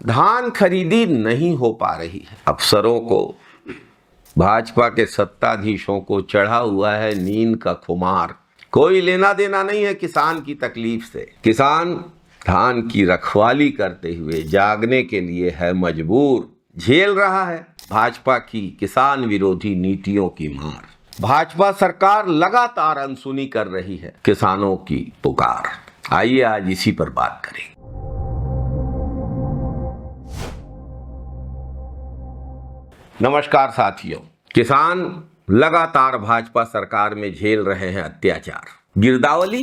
धान खरीदी नहीं हो पा रही है। अफसरों को, भाजपा के सत्ताधीशों को चढ़ा हुआ है नींद का खुमार। कोई लेना देना नहीं है किसान की तकलीफ से। किसान धान की रखवाली करते हुए जागने के लिए है मजबूर। झेल रहा है भाजपा की किसान विरोधी नीतियों की मार। भाजपा सरकार लगातार अनसुनी कर रही है किसानों की पुकार। आइए आज इसी पर बात करें। नमस्कार साथियों, किसान लगातार भाजपा सरकार में झेल रहे हैं अत्याचार। गिरदावरी,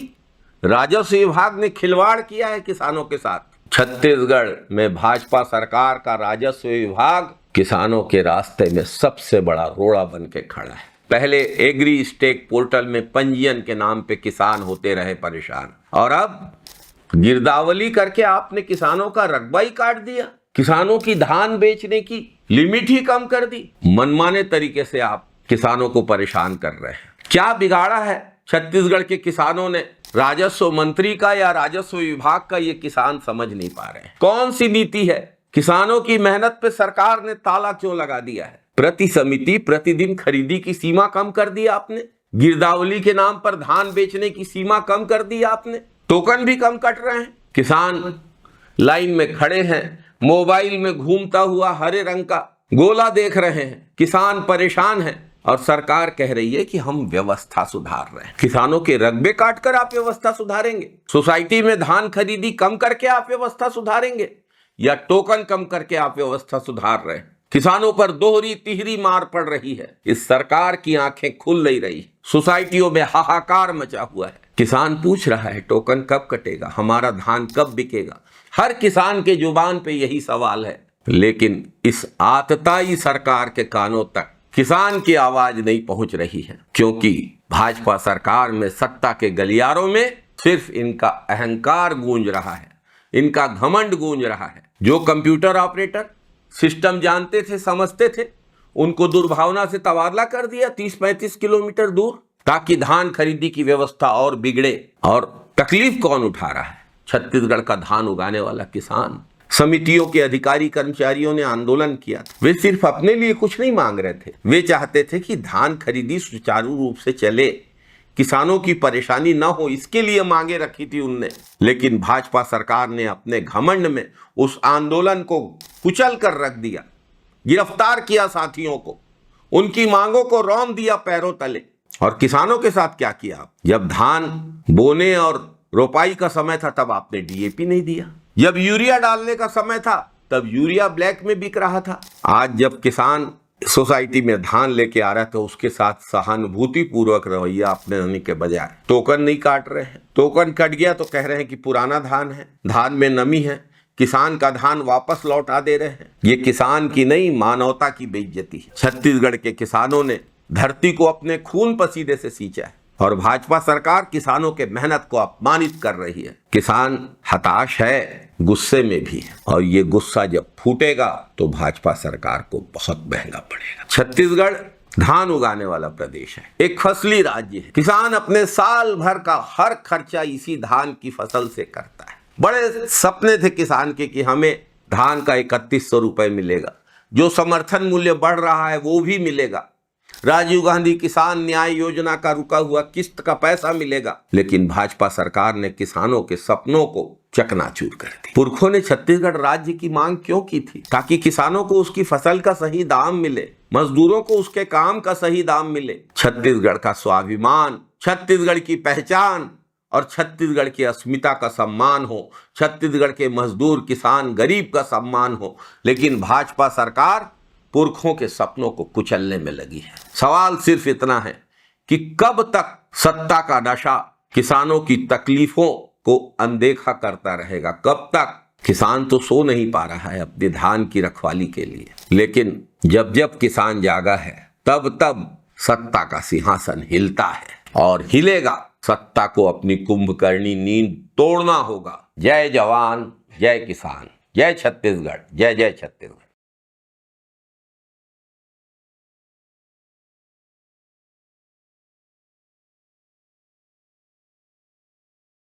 राजस्व विभाग ने खिलवाड़ किया है किसानों के साथ। छत्तीसगढ़ में भाजपा सरकार का राजस्व विभाग किसानों के रास्ते में सबसे बड़ा रोड़ा बन के खड़ा है। पहले एग्री स्टेक पोर्टल में पंजीयन के नाम पे किसान होते रहे परेशान, और अब गिरदावरी करके आपने किसानों का रकबा ही काट दिया। किसानों की धान बेचने की लिमिट ही कम कर दी। मनमाने तरीके से आप किसानों को परेशान कर रहे हैं। क्या बिगाड़ा है छत्तीसगढ़ के किसानों ने राजस्व मंत्री का या राजस्व विभाग का, ये किसान समझ नहीं पा रहे हैं। कौन सी नीति है? किसानों की मेहनत पे सरकार ने ताला क्यों लगा दिया है? प्रति समिति प्रतिदिन खरीदी की सीमा कम कर दी आपने। गिरदावरी के नाम पर धान बेचने की सीमा कम कर दी आपने। टोकन भी कम कट रहे हैं। किसान लाइन में खड़े हैं, मोबाइल में घूमता हुआ हरे रंग का गोला देख रहे हैं। किसान परेशान है और सरकार कह रही है कि हम व्यवस्था सुधार रहे हैं। किसानों के रकबे काटकर आप व्यवस्था सुधारेंगे? सोसाइटी में धान खरीदी कम करके आप व्यवस्था सुधारेंगे, या टोकन कम करके आप व्यवस्था सुधार रहे हैं? किसानों पर दोहरी तिहरी मार पड़ रही है। इस सरकार की आंखें खुल नहीं रही। सोसाइटियों में हाहाकार मचा हुआ है। किसान पूछ रहा है टोकन कब कटेगा, हमारा धान कब बिकेगा। हर किसान के जुबान पे यही सवाल है, लेकिन इस आतताई सरकार के कानों तक किसान की आवाज नहीं पहुंच रही है, क्योंकि भाजपा सरकार में सत्ता के गलियारों में सिर्फ इनका अहंकार गूंज रहा है, इनका घमंड गूंज रहा है। जो कंप्यूटर ऑपरेटर सिस्टम जानते थे, समझते थे, उनको दुर्भावना से तबादला कर दिया 30-35 किलोमीटर दूर, ताकि धान खरीदी की व्यवस्था और बिगड़े। और तकलीफ कौन उठा रहा है? छत्तीसगढ़ का धान उगाने वाला किसान। समितियों के अधिकारी कर्मचारियों ने आंदोलन किया। वे सिर्फ अपने लिए कुछ नहीं मांग रहे थे, वे चाहते थे कि धान खरीदी सुचारू रूप से चले, किसानों की परेशानी न हो, इसके लिए मांगे रखी थी उनने। लेकिन भाजपा सरकार ने अपने घमंड में उस आंदोलन को कुचल कर रख दिया, गिरफ्तार किया साथियों को, उनकी मांगों को रौंद दिया पैरों तले। और किसानों के साथ क्या किया? जब धान बोने और रोपाई का समय था तब आपने डीएपी नहीं दिया। जब यूरिया डालने का समय था तब यूरिया ब्लैक में बिक रहा था। आज जब किसान सोसाइटी में धान लेके आ रहा है तो उसके साथ सहानुभूति पूर्वक रवैया अपने के बजाय टोकन नहीं काट रहे हैं। टोकन कट गया तो कह रहे हैं कि पुराना धान है, धान में नमी है, किसान का धान वापस लौटा दे रहे हैं। ये किसान की नहीं, मानवता की बेइज्जती है। छत्तीसगढ़ के किसानों ने धरती को अपने खून पसीने से सींचा है और भाजपा सरकार किसानों के मेहनत को अपमानित कर रही है। किसान हताश है, गुस्से में भी है, और ये गुस्सा जब फूटेगा तो भाजपा सरकार को बहुत महंगा पड़ेगा। छत्तीसगढ़ धान उगाने वाला प्रदेश है, एक फसली राज्य है। किसान अपने साल भर का हर खर्चा इसी धान की फसल से करता है। बड़े सपने थे किसान के कि हमें धान का 3100 रुपए मिलेगा, जो समर्थन मूल्य बढ़ रहा है वो भी मिलेगा, राजीव गांधी किसान न्याय योजना का रुका हुआ किस्त का पैसा मिलेगा। लेकिन भाजपा सरकार ने किसानों के सपनों को चकनाचूर कर दी। पुरखों ने छत्तीसगढ़ राज्य की मांग क्यों की थी? ताकि किसानों को उसकी फसल का सही दाम मिले, मजदूरों को उसके काम का सही दाम मिले। छत्तीसगढ़ का स्वाभिमान, छत्तीसगढ़ की पहचान और छत्तीसगढ़ की अस्मिता का सम्मान हो, छत्तीसगढ़ के मजदूर, किसान, गरीब का सम्मान हो। लेकिन भाजपा सरकार पुरखों के सपनों को कुचलने में लगी है। सवाल सिर्फ इतना है कि कब तक सत्ता का नशा किसानों की तकलीफों को अनदेखा करता रहेगा? कब तक? किसान तो सो नहीं पा रहा है अपने धान की रखवाली के लिए, लेकिन जब जब किसान जागा है तब तब सत्ता का सिंहासन हिलता है, और हिलेगा। सत्ता को अपनी कुंभकर्णी नींद तोड़ना होगा। जय जवान, जय किसान, जय छत्तीसगढ़, जय जय छत्तीसगढ़।